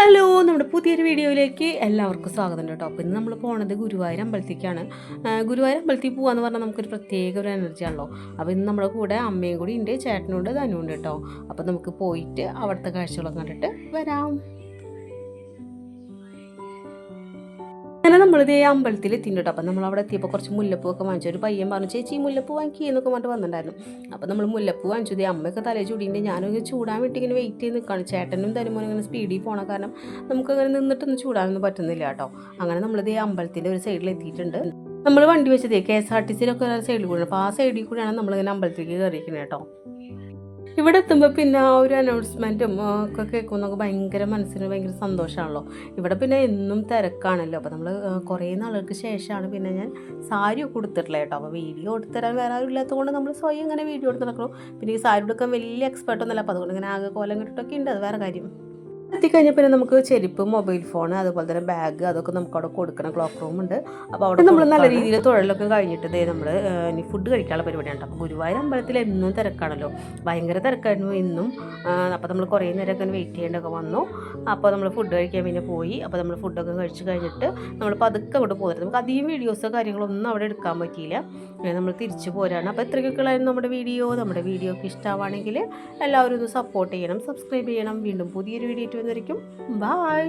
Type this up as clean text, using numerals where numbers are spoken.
Hello, നമ്മുടെ പുതിയൊരു വീഡിയോയിലേക്ക് എല്ലാവർക്കും സ്വാഗതം കേട്ടോ. അപ്പോൾ ഇന്ന് നമ്മൾ പോണത് ഗുരുവായൂർ അമ്പലത്തിലേക്കാണ്. ഗുരുവായൂർ അമ്പലത്തിൽ പോകാമെന്ന് പറഞ്ഞാൽ നമുക്കൊരു പ്രത്യേക ഒരു എനർജി ആണല്ലോ. അപ്പോൾ ഇന്ന് നമ്മുടെ കൂടെ അമ്മയും കൂടി ഉണ്ട്, ചേട്ടനുണ്ട്, ധനുണ്ട് കേട്ടോ. അപ്പോൾ നമുക്ക് പോയിട്ട് അവിടുത്തെ കാഴ്ചകളൊക്കെ കണ്ടിട്ട് വരാം. അങ്ങനെ നമ്മളിത് അമ്പലത്തിൽ എത്തിയിട്ടുണ്ട്. അപ്പം നമ്മൾ അവിടെ എത്തിയപ്പോൾ കുറച്ച് മുല്ലപ്പൂ ഒക്കെ വാങ്ങിച്ചു. ഒരു പയ്യൻ പറഞ്ഞു, ചേച്ചി മുല്ലപ്പൂ വാങ്ങിക്കുക എന്നൊക്കെ പറഞ്ഞിട്ട് വന്നിട്ടുണ്ടായിരുന്നു. അപ്പോൾ നമ്മൾ മുല്ലപ്പൂ വാങ്ങിച്ചു. അമ്മയൊക്കെ തലേ ചൂടിൻ്റെ ഞാനൊക്കെ ചൂടാൻ വേണ്ടി ഇങ്ങനെ വെയിറ്റ് ചെയ്ത് നിൽക്കുകയാണ്. ചേട്ടനും തരുമോനും ഇങ്ങനെ സ്പീഡിൽ പോകണം, കാരണം നമുക്കങ്ങനെ നിന്നിട്ടൊന്നും ചൂടാനൊന്നും പറ്റുന്നില്ല കേട്ടോ. അങ്ങനെ നമ്മളിത് അമ്പലത്തിൻ്റെ ഒരു സൈഡിൽ എത്തിയിട്ടുണ്ട്. നമ്മൾ വണ്ടി വെച്ചത് KSRTCയിലൊക്കെ ഒരു സൈഡിൽ കൂടിയാണ്. അപ്പോൾ ആ സൈഡിൽ കൂടിയാണ് നമ്മളിങ്ങനെ അമ്പലത്തിലേക്ക് കയറിയിരിക്കുന്നത് കേട്ടോ. ഇവിടെ എത്തുമ്പോൾ പിന്നെ ആ ഒരു അനൗൺസ്മെൻറ്റും ഒക്കെ കേൾക്കുമ്പോൾ ഭയങ്കര മനസ്സിന് ഭയങ്കര സന്തോഷമാണല്ലോ. ഇവിടെ പിന്നെ എന്നും തിരക്കാണല്ലോ. അപ്പോൾ നമ്മൾ കുറേ നാളുകൾക്ക് ശേഷമാണ് പിന്നെ ഞാൻ സാരി ഒക്കെ കൊടുത്തിട്ടില്ല കേട്ടോ. അപ്പോൾ വീഡിയോ എടുത്തുതരാൻ വേറെ ആരും ഇല്ലാത്തതുകൊണ്ട് നമ്മൾ സ്വയം ഇങ്ങനെ വീഡിയോ എടുത്ത് നടക്കണം. പിന്നെ ഈ സാരി എടുക്കാൻ വലിയ എക്സ്പെർട്ടൊന്നുമല്ല, അപ്പോൾ അതുകൊണ്ട് ഇങ്ങനെ ആകെ കോലം കിട്ടിട്ടൊക്കെ ഉണ്ട്, അത് വേറെ കാര്യം. എത്തിക്കഴിഞ്ഞാൽ പിന്നെ നമുക്ക് ചെരുപ്പ്, മൊബൈൽ ഫോൺ, അതുപോലെ തന്നെ ബാഗ്, അതൊക്കെ നമുക്ക് അവിടെ കൊടുക്കണം. ക്ലോക്ക് റൂം ഉണ്ട്. അപ്പോൾ അവിടെ നമ്മൾ നല്ല രീതിയിൽ തൊഴിലൊക്കെ കഴിഞ്ഞിട്ട് നമ്മൾ ഇനി ഫുഡ് കഴിക്കാനുള്ള പരിപാടിയാണ്. അപ്പോൾ ഗുരുവായൂർ അമ്പലത്തിൽ എന്നും തിരക്കാണല്ലോ, ഭയങ്കര തിരക്കായിരുന്നു ഇന്നും. അപ്പോൾ നമ്മൾ കുറേ നേരമൊക്കെ വെയിറ്റ് ചെയ്യേണ്ടതൊക്കെ വന്നു. അപ്പോൾ നമ്മൾ ഫുഡ് കഴിക്കാൻ പിന്നെ പോയി. അപ്പോൾ നമ്മൾ ഫുഡൊക്കെ കഴിച്ച് കഴിഞ്ഞിട്ട് നമ്മൾ പതുക്കെ അങ്ങോട്ട് പോയിട്ട് നമുക്ക് അധികം വീഡിയോസോ കാര്യങ്ങളൊന്നും അവിടെ എടുക്കാൻ പറ്റിയില്ല. നമ്മൾ തിരിച്ചു പോരാണ്. അപ്പോൾ ഇത്രയൊക്കെയായിരുന്നു നമ്മുടെ വീഡിയോ. നമ്മുടെ വീഡിയോ ഒക്കെ ഇഷ്ടമാണെങ്കിൽ എല്ലാവരും ഒന്ന് സപ്പോർട്ട് ചെയ്യണം, സബ്സ്ക്രൈബ് ചെയ്യണം. വീണ്ടും പുതിയൊരു വീഡിയോ ആയിട്ട് വന്നിരിക്കും. ബൈ.